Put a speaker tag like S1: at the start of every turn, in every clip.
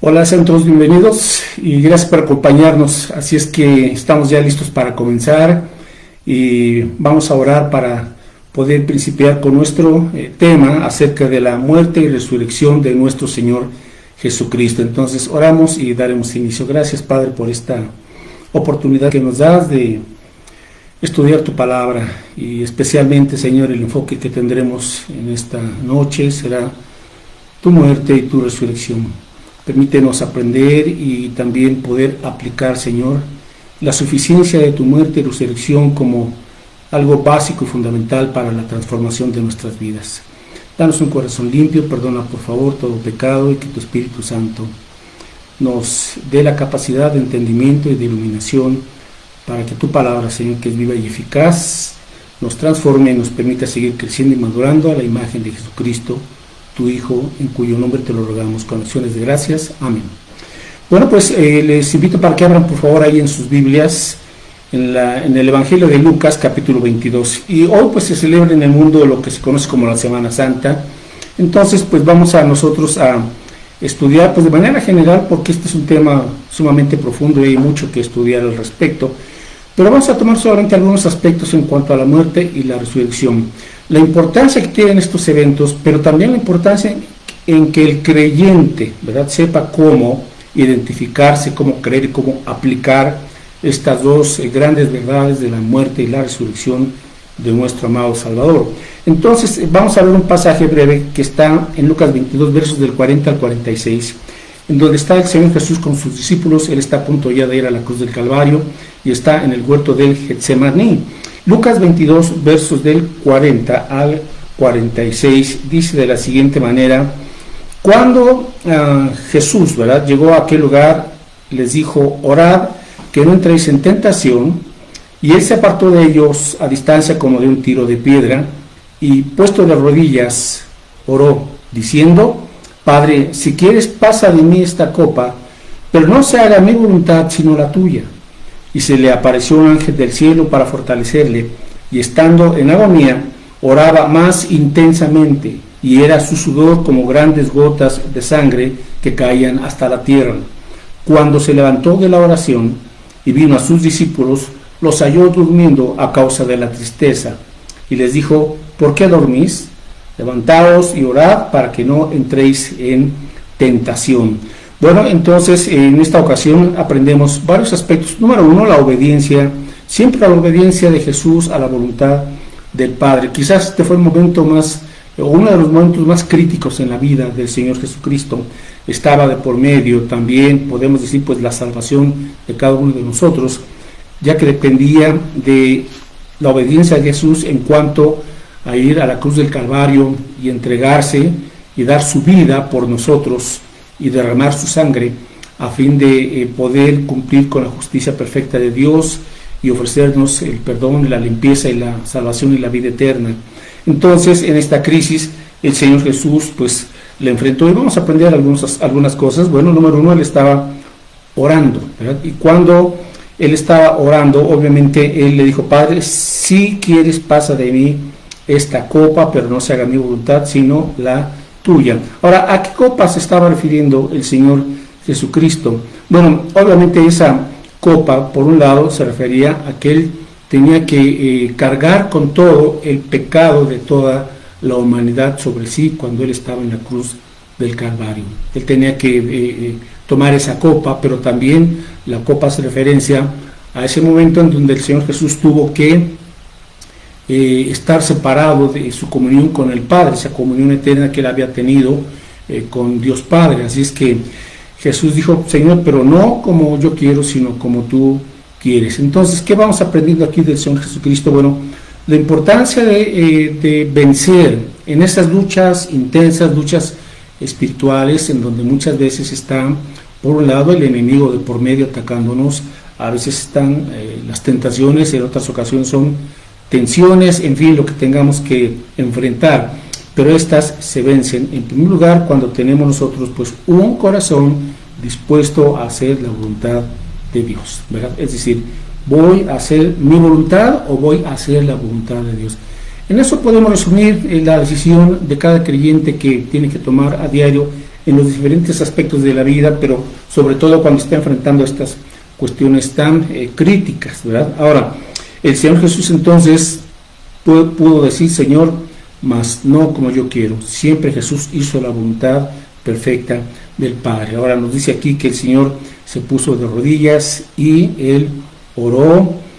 S1: Hola, sean todos bienvenidos y gracias por acompañarnos. Así es que estamos ya listos para comenzar y vamos a orar para poder principiar con nuestro tema acerca de la muerte y resurrección de nuestro Señor Jesucristo. Entonces oramos y daremos inicio. Gracias, Padre, por esta oportunidad que nos das de estudiar tu palabra y especialmente, Señor, el enfoque que tendremos en esta noche será tu muerte y tu resurrección. Permítenos aprender y también poder aplicar, Señor, la suficiencia de tu muerte y resurrección como algo básico y fundamental para la transformación de nuestras vidas. Danos un corazón limpio, perdona por favor todo pecado y que tu Espíritu Santo nos dé la capacidad de entendimiento y de iluminación para que tu palabra, Señor, que es viva y eficaz, nos transforme y nos permita seguir creciendo y madurando a la imagen de Jesucristo, tu Hijo, en cuyo nombre te lo rogamos con acciones de gracias. Amén. Bueno, pues les invito para que abran por favor ahí en sus Biblias, en el Evangelio de Lucas, capítulo 22. Y hoy pues se celebra en el mundo lo que se conoce como la Semana Santa. Entonces pues vamos a nosotros a estudiar pues de manera general, porque este es un tema sumamente profundo y hay mucho que estudiar al respecto. Pero vamos a tomar solamente algunos aspectos en cuanto a la muerte y la resurrección. La importancia que tienen estos eventos, pero también la importancia en que el creyente, ¿verdad?, sepa cómo identificarse, cómo creer y cómo aplicar estas dos grandes verdades de la muerte y la resurrección de nuestro amado Salvador. Entonces, vamos a ver un pasaje breve que está en Lucas 22, versos del 40 al 46, en donde está el Señor Jesús con sus discípulos. Él está a punto ya de ir a la cruz del Calvario y está en el huerto del Getsemaní. Lucas 22, versos del 40 al 46, dice de la siguiente manera: cuando Jesús, ¿verdad?, llegó a aquel lugar, les dijo: orad que no entréis en tentación. Y él se apartó de ellos a distancia como de un tiro de piedra, y puesto de rodillas, oró, diciendo: Padre, si quieres, pasa de mí esta copa, pero no se haga mi voluntad sino la tuya. Y se le apareció un ángel del cielo para fortalecerle, y estando en agonía, oraba más intensamente, y era su sudor como grandes gotas de sangre que caían hasta la tierra. Cuando se levantó de la oración y vino a sus discípulos, los halló durmiendo a causa de la tristeza, y les dijo: ¿por qué dormís? Levantaos y orad para que no entréis en tentación. Bueno, entonces en esta ocasión aprendemos varios aspectos. Número uno, la obediencia, siempre la obediencia de Jesús a la voluntad del Padre. Quizás este fue el momento más, o uno de los momentos más críticos en la vida del Señor Jesucristo. Estaba de por medio también, podemos decir, pues la salvación de cada uno de nosotros, ya que dependía de la obediencia de Jesús en cuanto a ir a la cruz del Calvario y entregarse y dar su vida por nosotros y derramar su sangre a fin de poder cumplir con la justicia perfecta de Dios y ofrecernos el perdón, la limpieza y la salvación y la vida eterna. Entonces, en esta crisis, el Señor Jesús pues le enfrentó, y vamos a aprender algunas cosas. Bueno, número uno, él estaba orando, ¿verdad? Y cuando él estaba orando, obviamente él le dijo: Padre, si quieres, pasa de mí esta copa, pero no se haga mi voluntad sino la tuya. Ahora, ¿a qué copa se estaba refiriendo el Señor Jesucristo? Bueno, obviamente esa copa, por un lado, se refería a que él tenía que cargar con todo el pecado de toda la humanidad sobre sí cuando él estaba en la cruz del Calvario. Él tenía que tomar esa copa, pero también la copa hace referencia a ese momento en donde el Señor Jesús tuvo que estar separado de su comunión con el Padre, esa comunión eterna que él había tenido con Dios Padre. Así es que Jesús dijo: Señor, pero no como yo quiero, sino como tú quieres. Entonces, ¿qué vamos aprendiendo aquí del Señor Jesucristo? Bueno, la importancia de vencer en esas luchas intensas, luchas espirituales, en donde muchas veces está, por un lado, el enemigo de por medio atacándonos. A veces están las tentaciones, en otras ocasiones son tensiones, en fin, lo que tengamos que enfrentar, pero estas se vencen en primer lugar cuando tenemos nosotros pues un corazón dispuesto a hacer la voluntad de Dios, ¿verdad? Es decir, ¿voy a hacer mi voluntad o voy a hacer la voluntad de Dios? En eso podemos resumir la decisión de cada creyente que tiene que tomar a diario en los diferentes aspectos de la vida, pero sobre todo cuando está enfrentando estas cuestiones tan críticas, ¿verdad? Ahora, el Señor Jesús entonces pudo decir, Señor, mas no como yo quiero. Siempre Jesús hizo la voluntad perfecta del Padre. Ahora nos dice aquí que el Señor se puso de rodillas y Él oró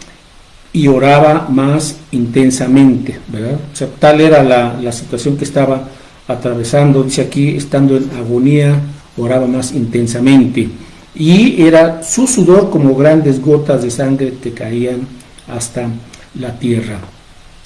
S1: y oraba más intensamente, ¿verdad? O sea, tal era la situación que estaba atravesando. Dice aquí, estando en agonía, oraba más intensamente, y era su sudor como grandes gotas de sangre que caían hasta la tierra.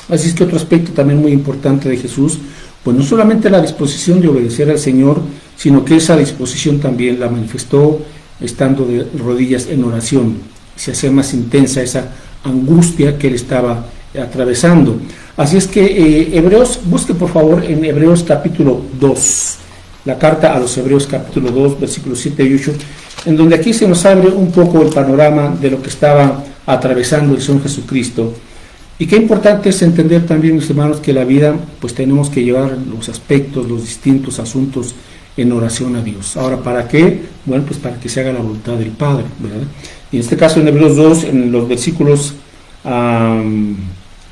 S1: Así es que otro aspecto también muy importante de Jesús, pues no solamente la disposición de obedecer al Señor, sino que esa disposición también la manifestó estando de rodillas en oración. Se hacía más intensa esa angustia que él estaba atravesando. Así es que Hebreos, busque por favor en Hebreos capítulo 2, la carta a los Hebreos capítulo 2, versículos 7 y 8, en donde aquí se nos abre un poco el panorama de lo que estaba atravesando el Señor Jesucristo. Y qué importante es entender también, mis hermanos, que la vida, pues tenemos que llevar los aspectos, los distintos asuntos en oración a Dios. Ahora, ¿para qué? Bueno, pues para que se haga la voluntad del Padre, ¿verdad? Y en este caso en Hebreos 2, en los versículos,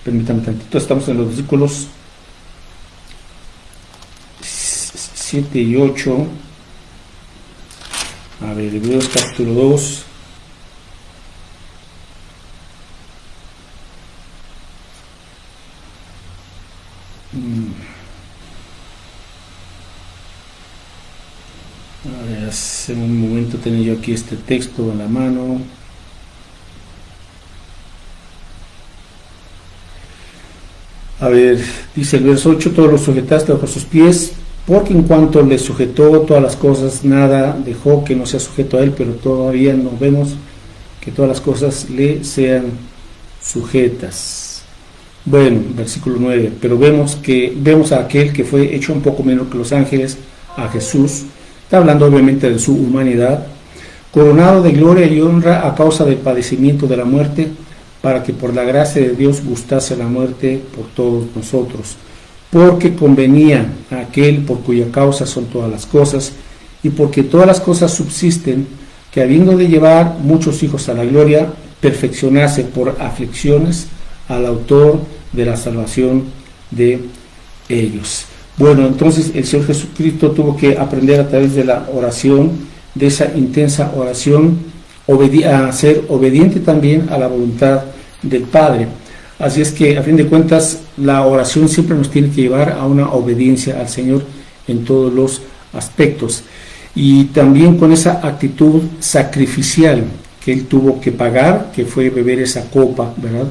S1: permítanme tantito, estamos en los versículos 7 y 8. A ver, Hebreos capítulo 2. A ver, hace un momento tenía yo aquí este texto en la mano. A ver, dice el verso 8, todos los sujetaste bajo sus pies, porque en cuanto le sujetó todas las cosas, nada dejó que no sea sujeto a él, pero todavía no vemos que todas las cosas le sean sujetas. Bueno, versículo 9, pero vemos a aquel que fue hecho un poco menos que los ángeles, a Jesús, está hablando obviamente de su humanidad, coronado de gloria y honra a causa del padecimiento de la muerte, para que por la gracia de Dios gustase la muerte por todos nosotros, porque convenía a aquel por cuya causa son todas las cosas, y porque todas las cosas subsisten, que habiendo de llevar muchos hijos a la gloria, perfeccionase por aflicciones al autor de la salvación de ellos. Bueno, entonces el Señor Jesucristo tuvo que aprender a través de la oración, de esa intensa oración, a ser obediente también a la voluntad del Padre. Así es que, a fin de cuentas, la oración siempre nos tiene que llevar a una obediencia al Señor en todos los aspectos. Y también con esa actitud sacrificial que Él tuvo que pagar, que fue beber esa copa, ¿verdad?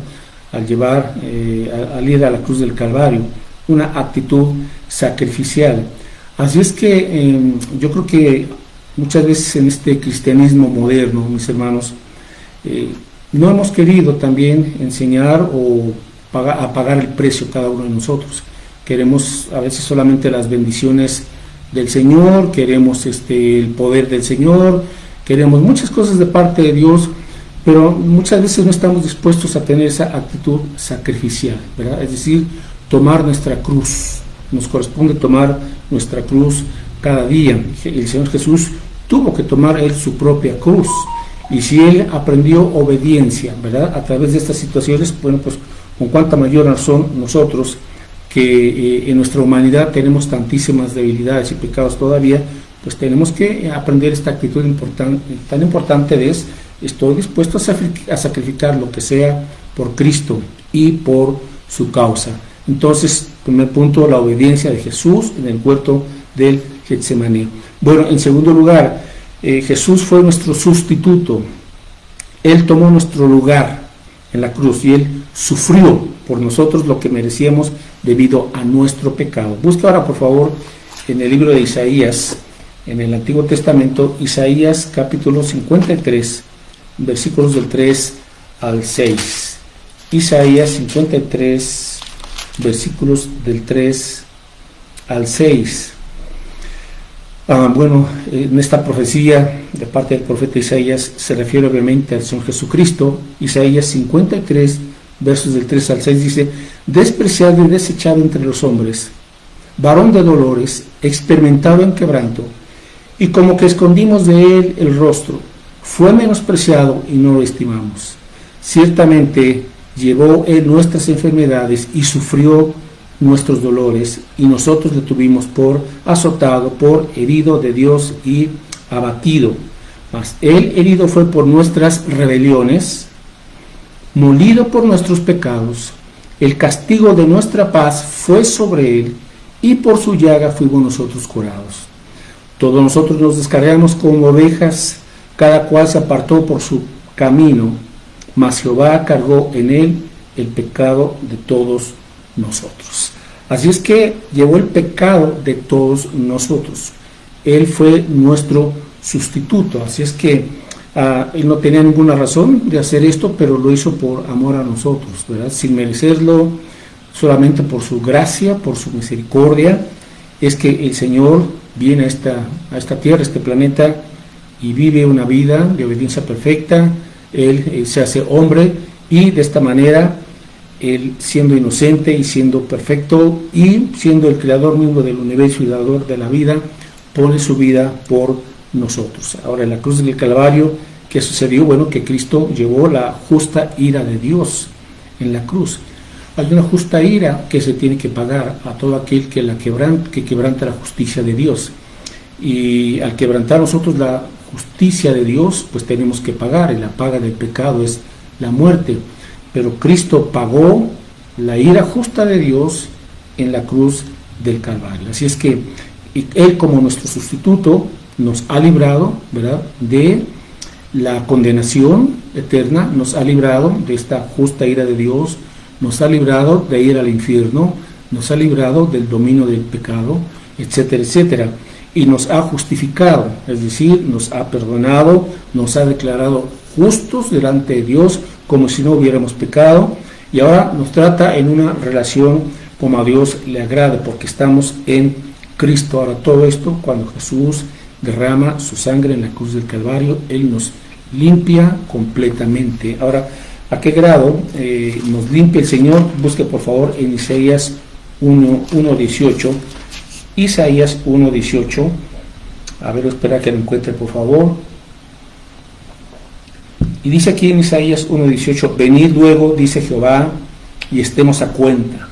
S1: Al ir a la cruz del Calvario, una actitud sacrificial. Así es que yo creo que muchas veces en este cristianismo moderno, mis hermanos, no hemos querido también enseñar o pagar el precio cada uno de nosotros. Queremos a veces solamente las bendiciones del Señor, queremos el poder del Señor, queremos muchas cosas de parte de Dios, pero muchas veces no estamos dispuestos a tener esa actitud sacrificial, ¿verdad? Es decir, tomar nuestra cruz. Nos corresponde tomar nuestra cruz cada día. El Señor Jesús tuvo que tomar Él su propia cruz. Y si Él aprendió obediencia, ¿verdad?, a través de estas situaciones, bueno, pues con cuánta mayor razón nosotros, que en nuestra humanidad tenemos tantísimas debilidades y pecados todavía, pues tenemos que aprender esta actitud tan importante es: estoy dispuesto a sacrificar lo que sea por Cristo y por su causa. Entonces, primer punto, la obediencia de Jesús en el huerto del Getsemaní. Bueno, en segundo lugar, Jesús fue nuestro sustituto. Él tomó nuestro lugar en la cruz y Él sufrió por nosotros lo que merecíamos debido a nuestro pecado. Busca ahora, por favor, en el libro de Isaías, en el Antiguo Testamento, Isaías capítulo 53, versículos del 3 al 6. Isaías 53, versículos del 3 al 6. Bueno, en esta profecía de parte del profeta Isaías se refiere obviamente al Señor Jesucristo. Isaías 53, versos del 3 al 6, dice: despreciado y desechado entre los hombres, varón de dolores, experimentado en quebranto, y como que escondimos de él el rostro, fue menospreciado y no lo estimamos. Ciertamente llevó él nuestras enfermedades y sufrió nuestros dolores, y nosotros le tuvimos por azotado, por herido de Dios y abatido. Mas él herido fue por nuestras rebeliones, molido por nuestros pecados. El castigo de nuestra paz fue sobre él, y por su llaga fuimos nosotros curados. Todos nosotros nos descargamos como ovejas, cada cual se apartó por su camino, mas Jehová cargó en él el pecado de todos nosotros. Así es que llevó el pecado de todos nosotros. Él fue nuestro sustituto. Así es que él no tenía ninguna razón de hacer esto, pero lo hizo por amor a nosotros, ¿verdad? Sin merecerlo, solamente por su gracia, por su misericordia, es que el Señor viene a esta tierra, a este planeta, y vive una vida de obediencia perfecta. Él se hace hombre, y de esta manera, él siendo inocente y siendo perfecto y siendo el creador mismo del universo y dador de la vida, pone su vida por nosotros. Ahora, en la cruz del Calvario, ¿qué sucedió? Bueno, que Cristo llevó la justa ira de Dios en la cruz. Hay una justa ira que se tiene que pagar a todo aquel que quebranta la justicia de Dios. Y al quebrantar nosotros la justicia de Dios, pues tenemos que pagar, y la paga del pecado es la muerte. Pero Cristo pagó la ira justa de Dios en la cruz del Calvario. Así es que Él, como nuestro sustituto, nos ha librado, ¿verdad?, de la condenación eterna, nos ha librado de esta justa ira de Dios, nos ha librado de ir al infierno, nos ha librado del dominio del pecado, etcétera, etcétera. Y nos ha justificado, es decir, nos ha perdonado, nos ha declarado justos delante de Dios, como si no hubiéramos pecado, y ahora nos trata en una relación como a Dios le agrada, porque estamos en Cristo. Ahora, todo esto, cuando Jesús derrama su sangre en la cruz del Calvario, Él nos limpia completamente. Ahora, ¿a qué grado nos limpia el Señor? Busque por favor en Isaías 1:18. Isaías 1:18. A ver, espera que lo encuentre por favor. Y dice aquí en Isaías 1:18: venid luego, dice Jehová, y estemos a cuenta.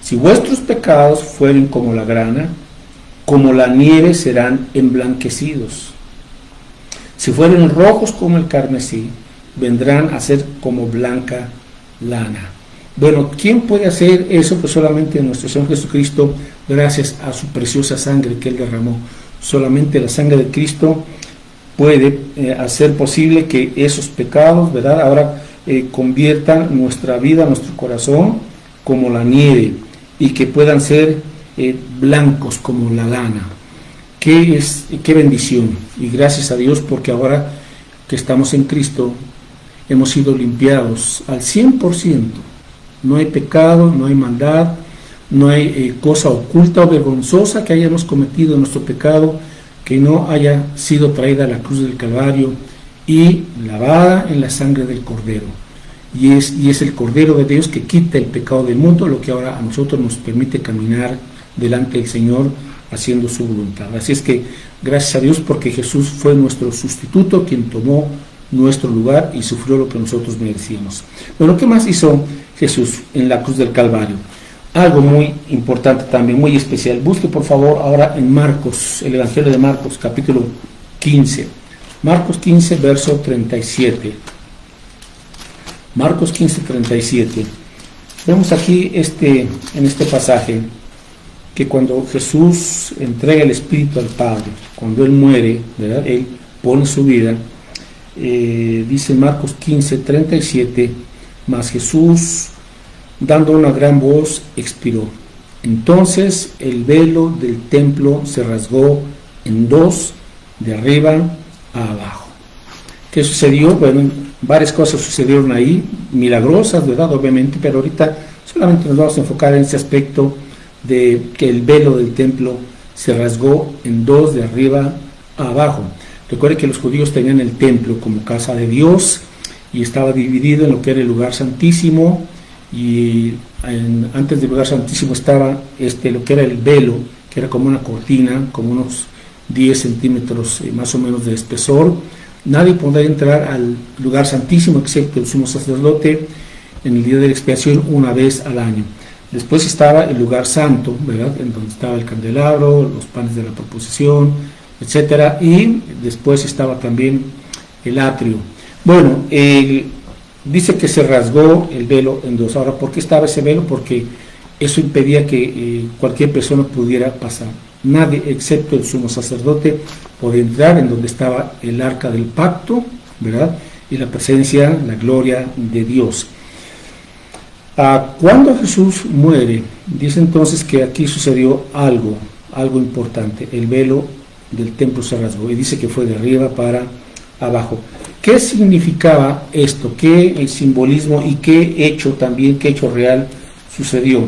S1: Si vuestros pecados fueren como la grana, como la nieve serán emblanquecidos. Si fueren rojos como el carmesí, vendrán a ser como blanca lana. Bueno, ¿quién puede hacer eso? Pues solamente nuestro Señor Jesucristo, gracias a su preciosa sangre que Él derramó. Solamente la sangre de Cristo puede hacer posible que esos pecados, ¿verdad?, ahora conviertan nuestra vida, nuestro corazón, como la nieve, y que puedan ser blancos como la lana. Qué bendición, y gracias a Dios, porque ahora que estamos en Cristo hemos sido limpiados al 100%. No hay pecado, no hay maldad, no hay cosa oculta o vergonzosa que hayamos cometido en nuestro pecado que no haya sido traída a la cruz del Calvario y lavada en la sangre del Cordero. Y es el Cordero de Dios que quita el pecado del mundo, lo que ahora a nosotros nos permite caminar delante del Señor haciendo su voluntad. Así es que gracias a Dios, porque Jesús fue nuestro sustituto, quien tomó nuestro lugar y sufrió lo que nosotros merecíamos. Bueno, ¿qué más hizo Jesús en la cruz del Calvario? Algo muy importante también, muy especial. Busque por favor ahora en Marcos, el Evangelio de Marcos, capítulo 15. Marcos 15, verso 37. Marcos 15, 37. Vemos aquí en este pasaje que cuando Jesús entrega el Espíritu al Padre, cuando Él muere, ¿verdad?, Él pone su vida, dice Marcos 15, 37, mas Jesús, dando una gran voz, expiró. Entonces el velo del templo se rasgó en dos, de arriba a abajo. ¿Qué sucedió? Bueno, varias cosas sucedieron ahí, milagrosas, ¿verdad?, obviamente, pero ahorita solamente nos vamos a enfocar en ese aspecto de que el velo del templo se rasgó en dos, de arriba a abajo. Recuerde que los judíos tenían el templo como casa de Dios y estaba dividido en lo que era el lugar santísimo y antes del lugar santísimo estaba lo que era el velo, que era como una cortina, como unos 10 centímetros más o menos de espesor. Nadie podía entrar al lugar santísimo excepto el sumo sacerdote en el día de la expiación una vez al año. Después estaba el lugar santo, ¿verdad?, en donde estaba el candelabro, los panes de la proposición, etcétera, y después estaba también el atrio. Bueno, dice que se rasgó el velo en dos. Ahora, ¿por qué estaba ese velo? Porque eso impedía que cualquier persona pudiera pasar. Nadie, excepto el sumo sacerdote, podía entrar en donde estaba el arca del pacto, ¿verdad?, y la presencia, la gloria de Dios. Cuando Jesús muere, dice entonces que aquí sucedió algo importante. El velo del templo se rasgó y dice que fue de arriba para abajo. ¿Qué significaba esto? ¿Qué simbolismo y qué hecho real sucedió?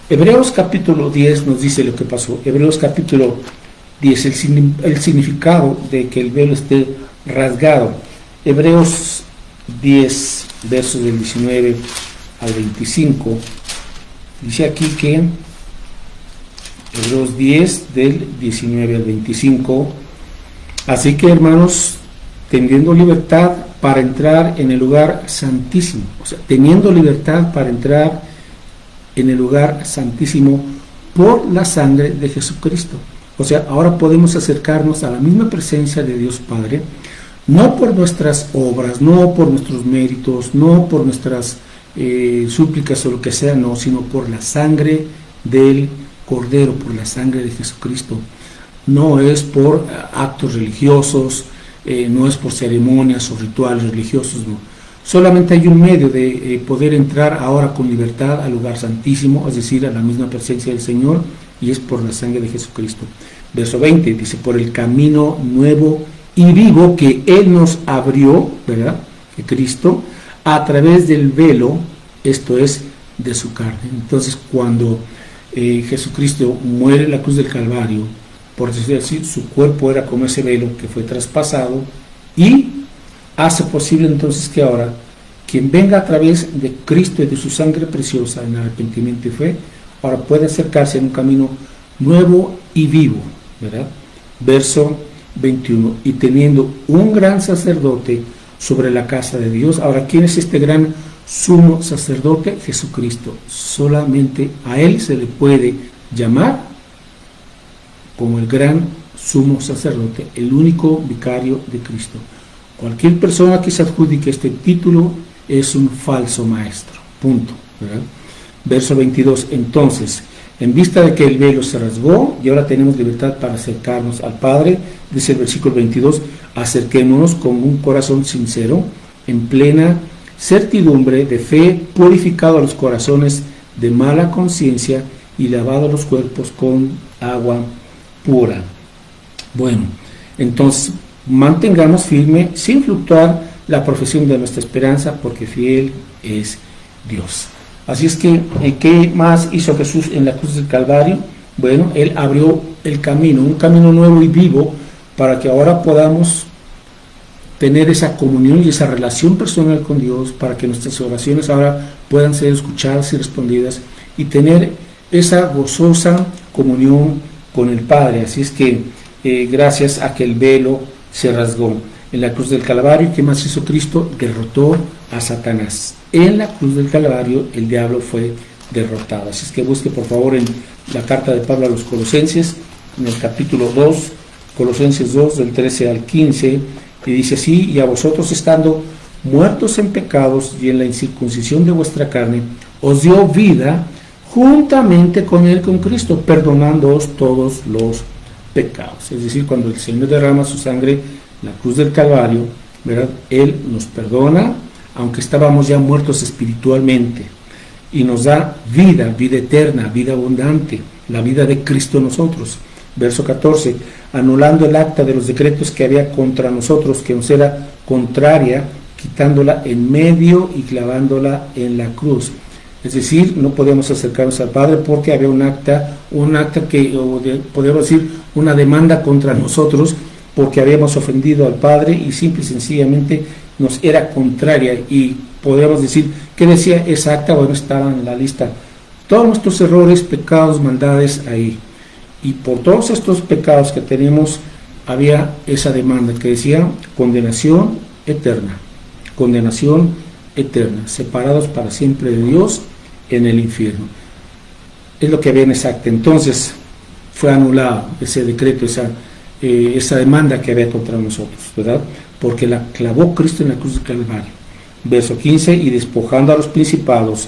S1: Hebreos capítulo 10 nos dice lo que pasó. Hebreos capítulo 10, el significado de que el velo esté rasgado. Hebreos 10, versos del 19 al 25, dice aquí que Hebreos 10 del 19 al 25, así que hermanos, teniendo libertad para entrar en el lugar santísimo, o sea, teniendo libertad para entrar en el lugar santísimo por la sangre de Jesucristo, o sea, ahora podemos acercarnos a la misma presencia de Dios Padre, no por nuestras obras, no por nuestros méritos, no por nuestras súplicas o lo que sea, no, sino por la sangre del Cordero, por la sangre de Jesucristo. No es por actos religiosos, no es por ceremonias o rituales religiosos, no. Solamente hay un medio de poder entrar ahora con libertad al lugar santísimo, es decir, a la misma presencia del Señor, y es por la sangre de Jesucristo. Verso 20 dice: por el camino nuevo y vivo que Él nos abrió, ¿verdad?, que Cristo, a través del velo, esto es, de su carne. Entonces, cuando Jesucristo muere en la cruz del Calvario, por decir así, su cuerpo era como ese velo que fue traspasado, y hace posible entonces que ahora quien venga a través de Cristo y de su sangre preciosa en arrepentimiento y fe, ahora puede acercarse en un camino nuevo y vivo, ¿verdad? Verso 21, y teniendo un gran sacerdote sobre la casa de Dios. Ahora, ¿quién es este gran sumo sacerdote? Jesucristo. Solamente a Él se le puede llamar como el gran sumo sacerdote, el único vicario de Cristo. Cualquier persona que se adjudique este título es un falso maestro. Punto, ¿verdad? Verso 22, entonces, en vista de que el velo se rasgó y ahora tenemos libertad para acercarnos al Padre, dice el versículo 22, acerquémonos con un corazón sincero, en plena certidumbre de fe, purificado los corazones de mala conciencia y lavado los cuerpos con agua pura. Bueno, entonces mantengamos firme, sin fluctuar, la profesión de nuestra esperanza, porque fiel es Dios. Así es que, ¿qué más hizo Jesús en la cruz del Calvario? Bueno, Él abrió el camino, un camino nuevo y vivo, para que ahora podamos tener esa comunión y esa relación personal con Dios, para que nuestras oraciones ahora puedan ser escuchadas y respondidas, y tener esa gozosa comunión con el Padre. Así es que, gracias a que el velo se rasgó en la cruz del Calvario, ¿qué más hizo Cristo? Derrotó a Satanás. En la cruz del Calvario el diablo fue derrotado. Así es que busque por favor en la carta de Pablo a los Colosenses, en el capítulo 2, Colosenses 2, del 13 al 15, y dice así: y a vosotros, estando muertos en pecados y en la incircuncisión de vuestra carne, os dio vida juntamente con Él, con Cristo, perdonándoos todos los pecados. Es decir, cuando el Señor derrama su sangre en la cruz del Calvario, ¿verdad?, Él nos perdona, aunque estábamos ya muertos espiritualmente, y nos da vida, vida eterna, vida abundante, la vida de Cristo en nosotros. Verso 14, anulando el acta de los decretos que había contra nosotros, que nos era contraria, quitándola en medio y clavándola en la cruz. Es decir, no podíamos acercarnos al Padre porque había un acta que, podríamos decir, una demanda contra nosotros, porque habíamos ofendido al Padre y simple y sencillamente nos era contraria, y podríamos decir, ¿qué decía esa acta? Bueno, estaba en la lista todos nuestros errores, pecados, maldades ahí, y por todos estos pecados que tenemos había esa demanda que decía condenación eterna, separados para siempre de Dios en el infierno. Es lo que había en esa acta. Entonces fue anulado ese decreto, esa demanda que había contra nosotros, ¿verdad? Porque la clavó Cristo en la cruz del Calvario. Verso 15, y despojando a los principados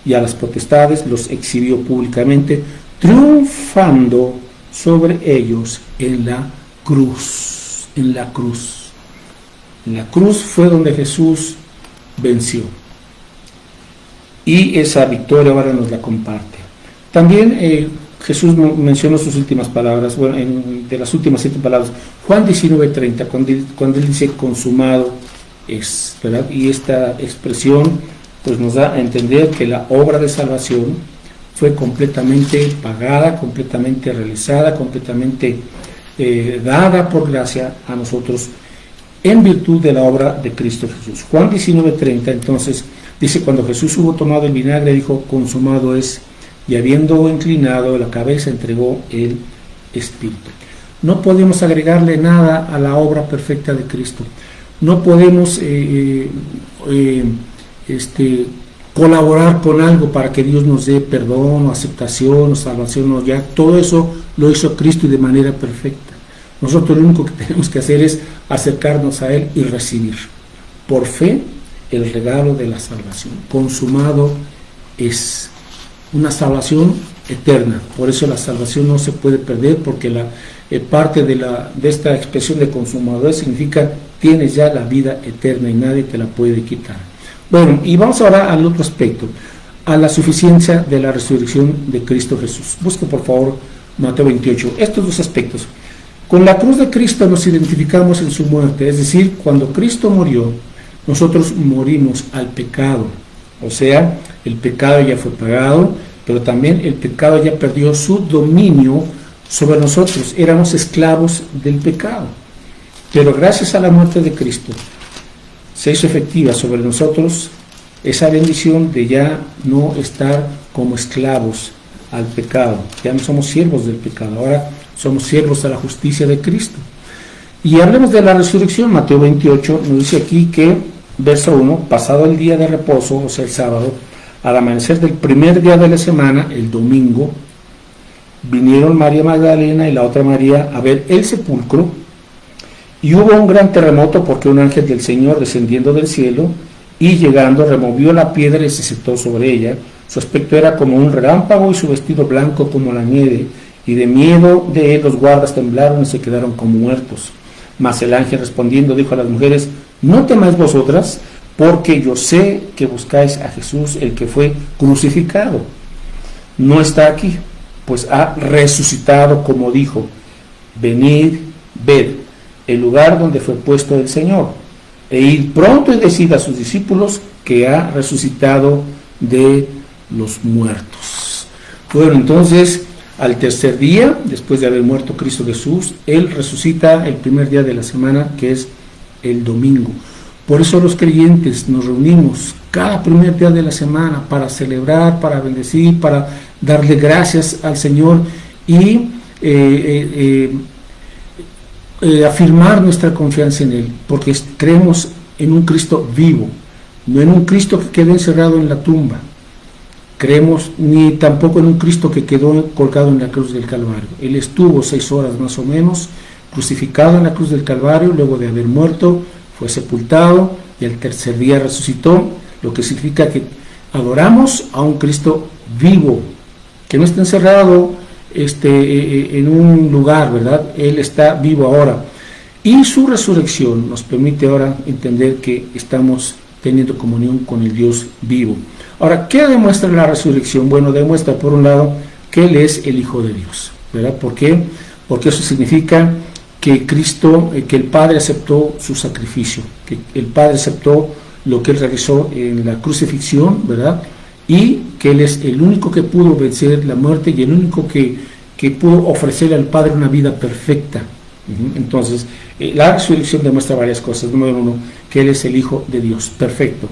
S1: y a las potestades, los exhibió públicamente, triunfando sobre ellos en la cruz. En la cruz fue donde Jesús venció. Y esa victoria ahora nos la comparte. También Jesús mencionó sus últimas palabras, bueno, de las últimas 7 palabras, Juan 19:30, cuando él dice consumado es, ¿verdad? Y esta expresión pues nos da a entender que la obra de salvación fue completamente pagada, completamente realizada, completamente dada por gracia a nosotros en virtud de la obra de Cristo Jesús. Juan 19:30 entonces dice, cuando Jesús hubo tomado el vinagre, dijo, consumado es, y habiendo inclinado la cabeza, entregó el Espíritu. No podemos agregarle nada a la obra perfecta de Cristo. No podemos colaborar con algo para que Dios nos dé perdón o aceptación o salvación. O ya todo eso lo hizo Cristo y de manera perfecta. Nosotros lo único que tenemos que hacer es acercarnos a Él y recibir por fe el regalo de la salvación. Consumado es una salvación eterna. Por eso la salvación no se puede perder, porque la parte de esta expresión de consumado significa tienes ya la vida eterna y nadie te la puede quitar. Bueno, y vamos ahora al otro aspecto, a la suficiencia de la resurrección de Cristo Jesús. Busque por favor Mateo 28, estos 2 aspectos. Con la cruz de Cristo nos identificamos en su muerte, es decir, cuando Cristo murió, nosotros morimos al pecado, o sea, el pecado ya fue pagado, pero también el pecado ya perdió su dominio sobre nosotros, éramos esclavos del pecado, pero gracias a la muerte de Cristo se hizo efectiva sobre nosotros esa bendición de ya no estar como esclavos al pecado, ya no somos siervos del pecado, ahora somos siervos a la justicia de Cristo. Y hablemos de la resurrección. Mateo 28 nos dice aquí que, verso 1, pasado el día de reposo, o sea el sábado, al amanecer del primer día de la semana, el domingo, vinieron María Magdalena y la otra María a ver el sepulcro, y hubo un gran terremoto, porque un ángel del Señor descendiendo del cielo y llegando removió la piedra y se sentó sobre ella. Su aspecto era como un relámpago y su vestido blanco como la nieve, y de miedo de él los guardas temblaron y se quedaron como muertos. Mas el ángel respondiendo dijo a las mujeres, no temáis vosotras, porque yo sé que buscáis a Jesús, el que fue crucificado. No está aquí, pues ha resucitado, como dijo. Venid, ved el lugar donde fue puesto el Señor, e id pronto y decid a sus discípulos que ha resucitado de los muertos. Bueno, entonces, al tercer día, después de haber muerto Cristo Jesús, Él resucita el primer día de la semana, que es el domingo. Por eso los creyentes nos reunimos cada primer día de la semana para celebrar, para bendecir, para darle gracias al Señor y afirmar nuestra confianza en Él, porque creemos en un Cristo vivo, no en un Cristo que quedó encerrado en la tumba. Creemos ni tampoco en un Cristo que quedó colgado en la cruz del Calvario. Él estuvo 6 horas más o menos crucificado en la cruz del Calvario, luego de haber muerto, fue sepultado y al tercer día resucitó, lo que significa que adoramos a un Cristo vivo, que no está encerrado en un lugar, ¿verdad? Él está vivo ahora. Y su resurrección nos permite ahora entender que estamos teniendo comunión con el Dios vivo. Ahora, ¿qué demuestra la resurrección? Bueno, demuestra por un lado que Él es el Hijo de Dios, ¿verdad? ¿Por qué? Porque eso significa que Cristo, que el Padre aceptó su sacrificio, que el Padre aceptó lo que Él realizó en la crucifixión, ¿verdad? Y que Él es el único que pudo vencer la muerte y el único que pudo ofrecerle al Padre una vida perfecta, Entonces, la resurrección demuestra varias cosas. Número uno, que Él es el Hijo de Dios. Perfecto.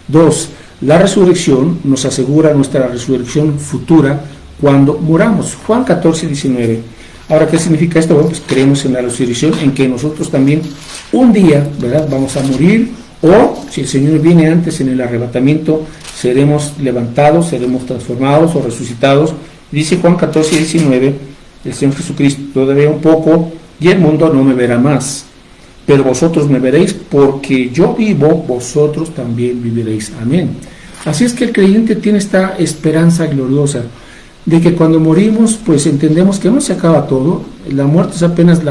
S1: Dos, la resurrección nos asegura nuestra resurrección futura cuando muramos. Juan 14, 19. Ahora, ¿qué significa esto? Bueno, pues creemos en la resurrección, en que nosotros también un día, ¿verdad?, vamos a morir, o si el Señor viene antes en el arrebatamiento, seremos levantados, seremos transformados o resucitados. Dice Juan 14, 19, el Señor Jesucristo: todavía un poco y el mundo no me verá más, pero vosotros me veréis, porque yo vivo, vosotros también viviréis. Amén. Así es que el creyente tiene esta esperanza gloriosa de que cuando morimos, pues entendemos que no se acaba todo. La muerte es apenas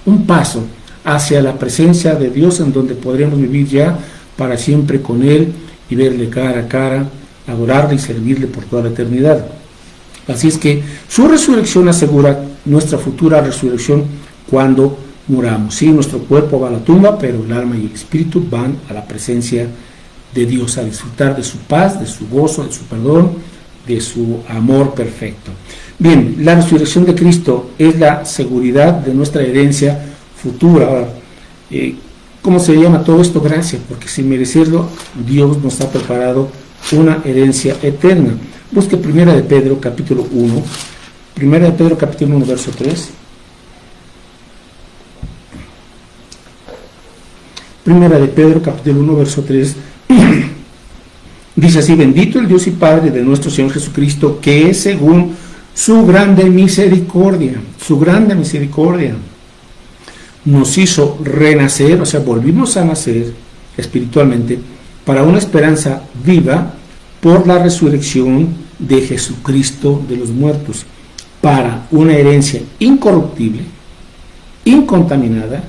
S1: un paso hacia la presencia de Dios, en donde podremos vivir ya para siempre con Él y verle cara a cara, adorarle y servirle por toda la eternidad. Así es que su resurrección asegura nuestra futura resurrección cuando muramos. Sí, nuestro cuerpo va a la tumba, pero el alma y el espíritu van a la presencia de Dios, a disfrutar de su paz, de su gozo, de su perdón, de su amor perfecto. Bien, la resurrección de Cristo es la seguridad de nuestra herencia futura. Ahora, ¿cómo se llama todo esto? Gracia, porque sin merecerlo, Dios nos ha preparado una herencia eterna. Busque Primera de Pedro, capítulo 1. Primera de Pedro, capítulo 1, verso 3. Primera de Pedro, capítulo 1, verso 3. Dice así: bendito el Dios y Padre de nuestro Señor Jesucristo, que es según su grande misericordia, nos hizo renacer, o sea, volvimos a nacer espiritualmente, para una esperanza viva por la resurrección de Jesucristo de los muertos, para una herencia incorruptible, incontaminada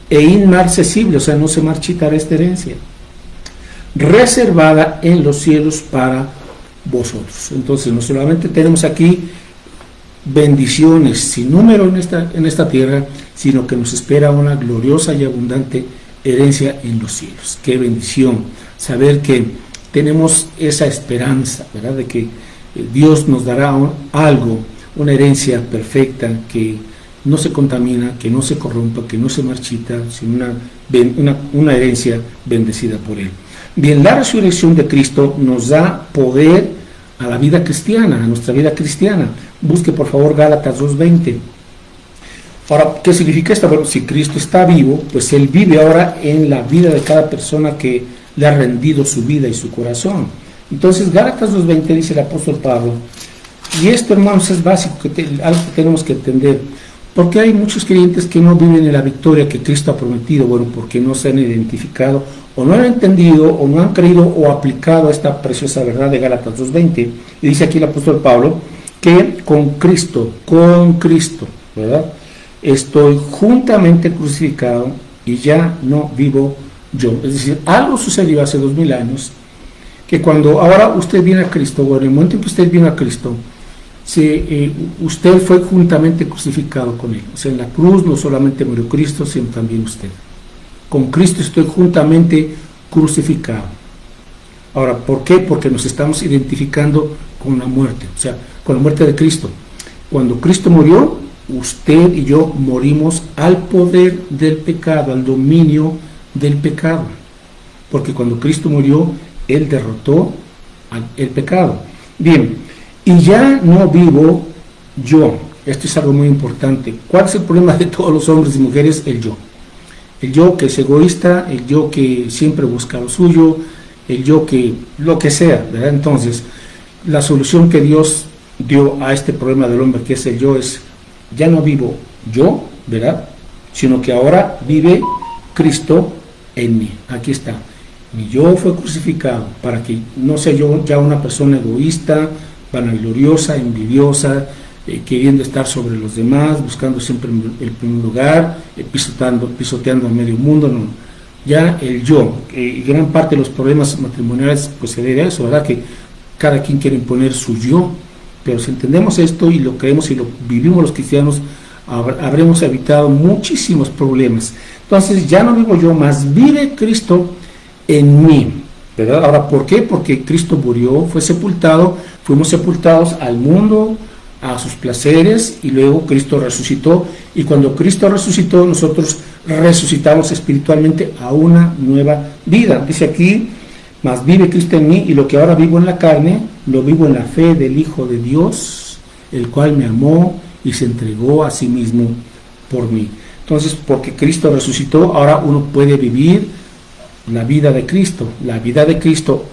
S1: e inmarcesible, o sea, no se marchitará esta herencia, reservada en los cielos para vosotros. Entonces, no solamente tenemos aquí bendiciones sin número en esta tierra, sino que nos espera una gloriosa y abundante herencia en los cielos. Qué bendición saber que tenemos esa esperanza, ¿verdad?, de que Dios nos dará algo, una herencia perfecta, que no se contamina, que no se corrompa, que no se marchita, sino una herencia bendecida por Él. Bien, la resurrección de Cristo nos da poder a la vida cristiana, a nuestra vida cristiana. Busque por favor Gálatas 2:20. Ahora, ¿qué significa esto? Bueno, si Cristo está vivo, pues Él vive ahora en la vida de cada persona que le ha rendido su vida y su corazón. Entonces, Gálatas 2:20 dice el apóstol Pablo, y esto, hermanos, es básico, algo que tenemos que entender, porque hay muchos creyentes que no viven en la victoria que Cristo ha prometido. Bueno, porque no se han identificado, o no han entendido, o no han creído o aplicado esta preciosa verdad de Gálatas 2:20. Y dice aquí el apóstol Pablo que con Cristo, ¿verdad?, estoy juntamente crucificado y ya no vivo yo. Es decir, algo sucedió hace 2000 años, que cuando ahora usted viene a Cristo, o en el momento en que usted viene a Cristo, usted fue juntamente crucificado con Él. O sea, en la cruz no solamente murió Cristo, sino también usted. Con Cristo estoy juntamente crucificado. Ahora, ¿por qué? Porque nos estamos identificando con la muerte, o sea, con la muerte de Cristo. Cuando Cristo murió, usted y yo morimos al poder del pecado, al dominio del pecado. Porque cuando Cristo murió, Él derrotó el pecado. Bien, y ya no vivo yo. Esto es algo muy importante. ¿Cuál es el problema de todos los hombres y mujeres? El yo. El yo que es egoísta, el yo que siempre busca lo suyo, el yo que lo que sea, ¿verdad? Entonces, la solución que Dios dio a este problema del hombre, que es el yo, es: ya no vivo yo, ¿verdad?, sino que ahora vive Cristo en mí. Aquí está. Mi yo fue crucificado para que no sea yo ya una persona egoísta, vanagloriosa, envidiosa, queriendo estar sobre los demás, buscando siempre el primer lugar, pisoteando a medio mundo. No, ya el yo, y gran parte de los problemas matrimoniales pues se debe a eso, ¿verdad?, que cada quien quiere imponer su yo. Pero si entendemos esto y lo creemos y lo vivimos los cristianos, habremos evitado muchísimos problemas. Entonces, ya no vivo yo, más vive Cristo en mí, ¿verdad? Ahora, ¿por qué? Porque Cristo murió, fue sepultado, fuimos sepultados al mundo, a sus placeres, y luego Cristo resucitó, y cuando Cristo resucitó, nosotros resucitamos espiritualmente a una nueva vida. Dice aquí: mas vive Cristo en mí, y lo que ahora vivo en la carne, lo vivo en la fe del Hijo de Dios, el cual me amó y se entregó a sí mismo por mí. Entonces, porque Cristo resucitó, ahora uno puede vivir la vida de Cristo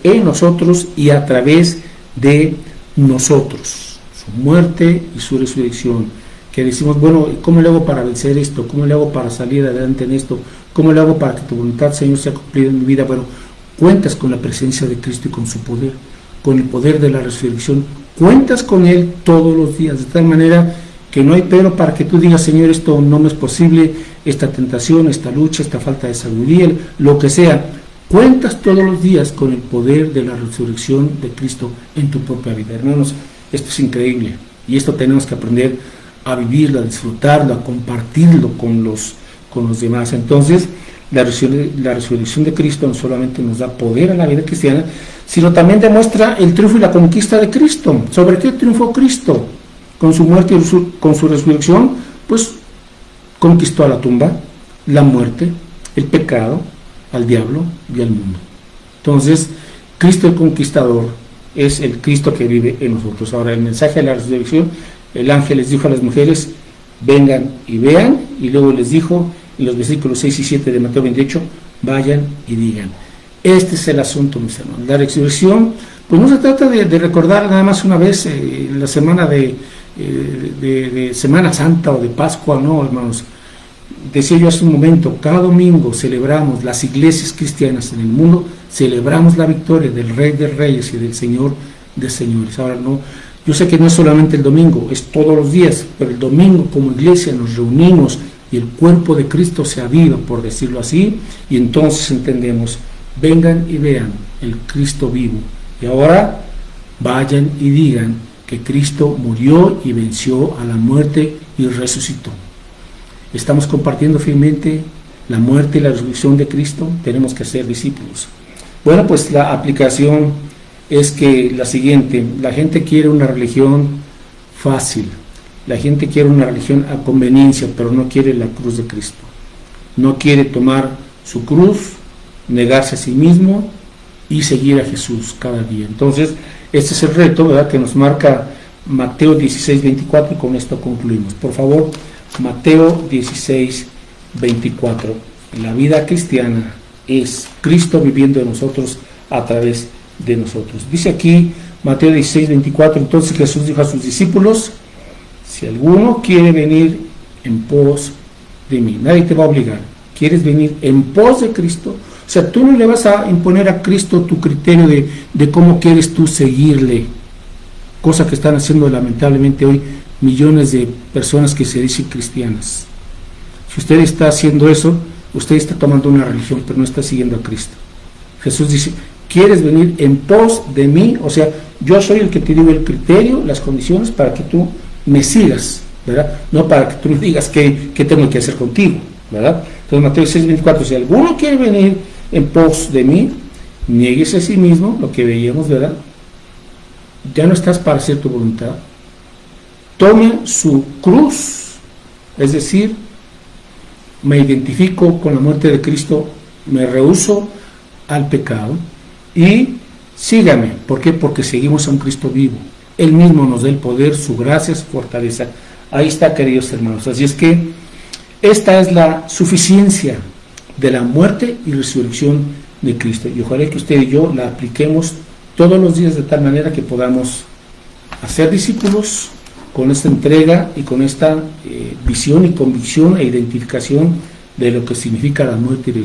S1: en nosotros y a través de nosotros, su muerte y su resurrección. Que decimos, bueno, ¿cómo le hago para vencer esto? ¿Cómo le hago para salir adelante en esto? ¿Cómo le hago para que tu voluntad, Señor, sea cumplida en mi vida? Bueno, cuentas con la presencia de Cristo y con su poder, con el poder de la resurrección. Cuentas con Él todos los días, de tal manera que no hay pero para que tú digas, Señor, esto no me es posible, esta tentación, esta lucha, esta falta de sabiduría, lo que sea. Cuentas todos los días con el poder de la resurrección de Cristo en tu propia vida. Hermanos, esto es increíble, y esto tenemos que aprender a vivirlo, a disfrutarlo, a compartirlo con los demás. Entonces, la resurrección de Cristo no solamente nos da poder a la vida cristiana, sino también demuestra el triunfo y la conquista de Cristo. ¿Sobre qué triunfó Cristo? Con su muerte y con su resurrección, pues conquistó a la tumba, la muerte, el pecado, al diablo y al mundo. Entonces, Cristo el conquistador es el Cristo que vive en nosotros. Ahora, el mensaje de la resurrección, el ángel les dijo a las mujeres: vengan y vean, y luego les dijo en los versículos 6 y 7 de Mateo 28, vayan y digan. Este es el asunto, mis hermanos. La resurrección, pues no se trata de recordar nada más una vez la semana de Semana Santa o de Pascua, no, hermanos. Decía yo hace un momento, cada domingo celebramos, las iglesias cristianas en el mundo, celebramos la victoria del Rey de Reyes y del Señor de Señores. Ahora, no, yo sé que no es solamente el domingo, es todos los días, pero el domingo como iglesia nos reunimos y el cuerpo de Cristo se aviva, por decirlo así, y entonces entendemos: vengan y vean el Cristo vivo. Y ahora vayan y digan que Cristo murió y venció a la muerte y resucitó. Estamos compartiendo fielmente la muerte y la resurrección de Cristo. Tenemos que ser discípulos. Bueno, pues la aplicación es que la siguiente: la gente quiere una religión fácil, la gente quiere una religión a conveniencia, pero no quiere la cruz de Cristo. No quiere tomar su cruz, negarse a sí mismo y seguir a Jesús cada día. Entonces, este es el reto, ¿verdad?, que nos marca Mateo 16, 24, y con esto concluimos. Por favor, Mateo 16, 24. La vida cristiana es Cristo viviendo en nosotros a través de nosotros. Dice aquí Mateo 16, 24, entonces Jesús dijo a sus discípulos: si alguno quiere venir en pos de mí, nadie te va a obligar. ¿Quieres venir en pos de Cristo? O sea, tú no le vas a imponer a Cristo tu criterio de cómo quieres tú seguirle, cosa que están haciendo lamentablemente hoy millones de personas que se dicen cristianas. Si usted está haciendo eso, usted está tomando una religión, pero no está siguiendo a Cristo. Jesús dice: ¿quieres venir en pos de mí? O sea, yo soy el que te digo el criterio, las condiciones para que tú me sigas, ¿verdad? No para que tú me digas qué tengo que hacer contigo, ¿verdad? Entonces Mateo 6, 24, si alguno quiere venir en pos de mí, niéguese a sí mismo, lo que veíamos, ¿verdad? Ya no estás para hacer tu voluntad. Tome su cruz, es decir, me identifico con la muerte de Cristo, me rehúso al pecado y sígame. ¿Por qué? Porque seguimos a un Cristo vivo. Él mismo nos da el poder, su gracia, su fortaleza. Ahí está, queridos hermanos. Así es que esta es la suficiencia de la muerte y resurrección de Cristo. Y ojalá que usted y yo la apliquemos todos los días de tal manera que podamos hacer discípulos con esta entrega y con esta visión y convicción e identificación de lo que significa la muerte y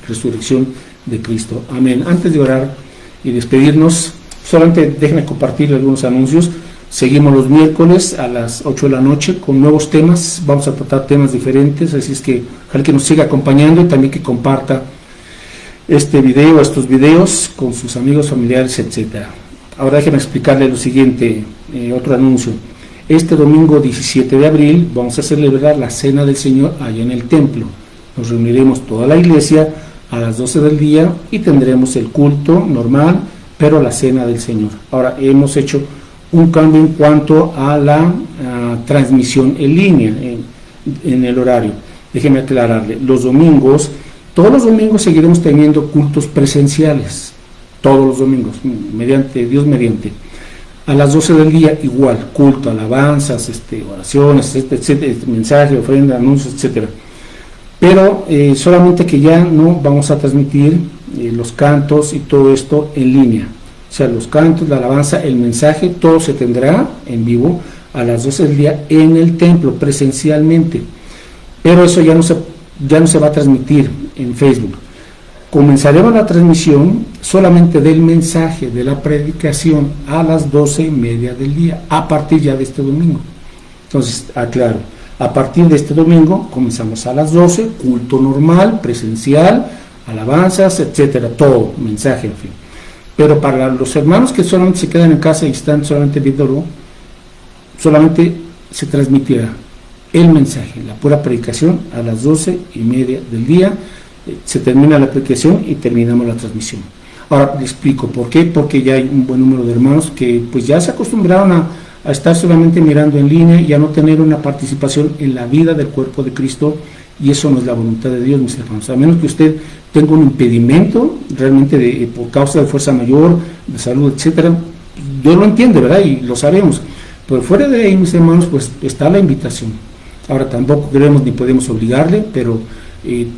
S1: resurrección de Cristo. Amén. Antes de orar y despedirnos, solamente déjenme compartir algunos anuncios. Seguimos los miércoles a las 8 de la noche con nuevos temas. Vamos a tratar temas diferentes, así es que ojalá que nos siga acompañando y también que comparta este video, estos videos con sus amigos, familiares, etcétera. Ahora déjenme explicarle lo siguiente, otro anuncio. Este domingo 17 de abril vamos a celebrar la Cena del Señor allá en el templo. Nos reuniremos toda la iglesia a las 12 del día y tendremos el culto normal, pero la Cena del Señor. Ahora, hemos hecho un cambio en cuanto a la transmisión en línea, en el horario. Déjeme aclararle, todos los domingos seguiremos teniendo cultos presenciales, todos los domingos, Dios mediante. A las 12 del día igual, culto, alabanzas, oraciones, etcétera, mensaje, ofrenda, anuncios, etcétera. Pero solamente que ya no vamos a transmitir los cantos y todo esto en línea. O sea, los cantos, la alabanza, el mensaje, todo se tendrá en vivo a las 12 del día en el templo, presencialmente. Pero eso ya no se va a transmitir en Facebook. Comenzaremos la transmisión solamente del mensaje, de la predicación, a las 12:30 del día, a partir ya de este domingo. Entonces, aclaro, a partir de este domingo comenzamos a las 12, culto normal, presencial, alabanzas, etcétera, todo, mensaje, en fin. Pero para los hermanos que solamente se quedan en casa y están solamente viéndolo, solamente se transmitirá el mensaje, la pura predicación a las 12:30 del día. Se termina la predicación y terminamos la transmisión. Ahora le explico por qué, porque ya hay un buen número de hermanos que pues ya se acostumbraron a estar solamente mirando en línea y a no tener una participación en la vida del cuerpo de Cristo, y eso no es la voluntad de Dios, mis hermanos. A menos que usted tenga un impedimento realmente por causa de fuerza mayor, de salud, etcétera, Dios lo entiende, ¿verdad? Y lo sabemos. Pero fuera de ahí, mis hermanos, pues está la invitación. Ahora tampoco queremos ni podemos obligarle, pero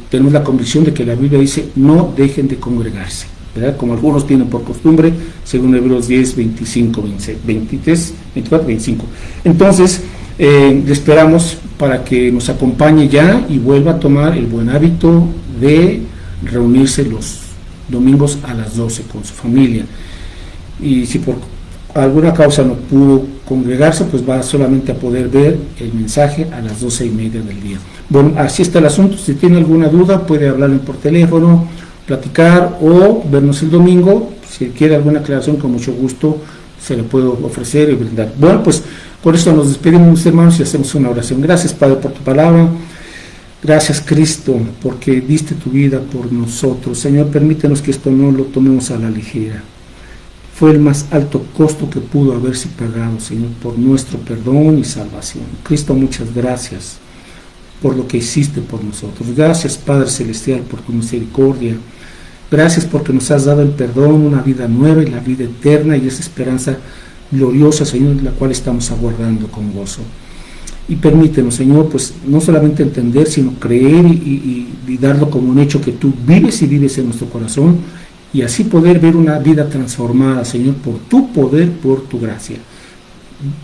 S1: tenemos la convicción de que la Biblia dice no dejen de congregarse, ¿verdad? Como algunos tienen por costumbre, según Hebreos 10, 25, 26, 23, 24, 25. Entonces, le esperamos para que nos acompañe ya y vuelva a tomar el buen hábito de reunirse los domingos a las 12 con su familia. Y si por alguna causa no pudo congregarse, pues va solamente a poder ver el mensaje a las 12:30 del día. Bueno, así está el asunto. Si tiene alguna duda, puede hablarle por teléfono, platicar o vernos el domingo. Si quiere alguna aclaración, con mucho gusto se le puedo ofrecer y brindar. Bueno, pues por eso nos despedimos, mis hermanos, y hacemos una oración. Gracias, Padre, por tu palabra. Gracias, Cristo, porque diste tu vida por nosotros. Señor, permítenos que esto no lo tomemos a la ligera. Fue el más alto costo que pudo haberse pagado, Señor, por nuestro perdón y salvación. Cristo, muchas gracias por lo que hiciste por nosotros. Gracias, Padre Celestial, por tu misericordia. Gracias porque nos has dado el perdón, una vida nueva y la vida eterna y esa esperanza gloriosa, Señor, la cual estamos aguardando con gozo. Y permítenos, Señor, pues no solamente entender, sino creer y darlo como un hecho que tú vives y vives en nuestro corazón, y así poder ver una vida transformada, Señor, por tu poder, por tu gracia.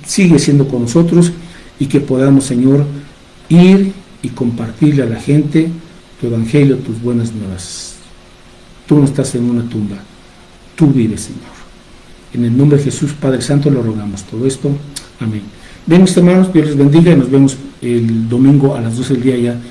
S1: Sigue siendo con nosotros y que podamos, Señor, ir y compartirle a la gente tu evangelio, tus buenas nuevas. Tú no estás en una tumba, tú vives, Señor. En el nombre de Jesús, Padre Santo, lo rogamos todo esto. Amén. Bien, mis hermanos, Dios les bendiga y nos vemos el domingo a las 12 del día ya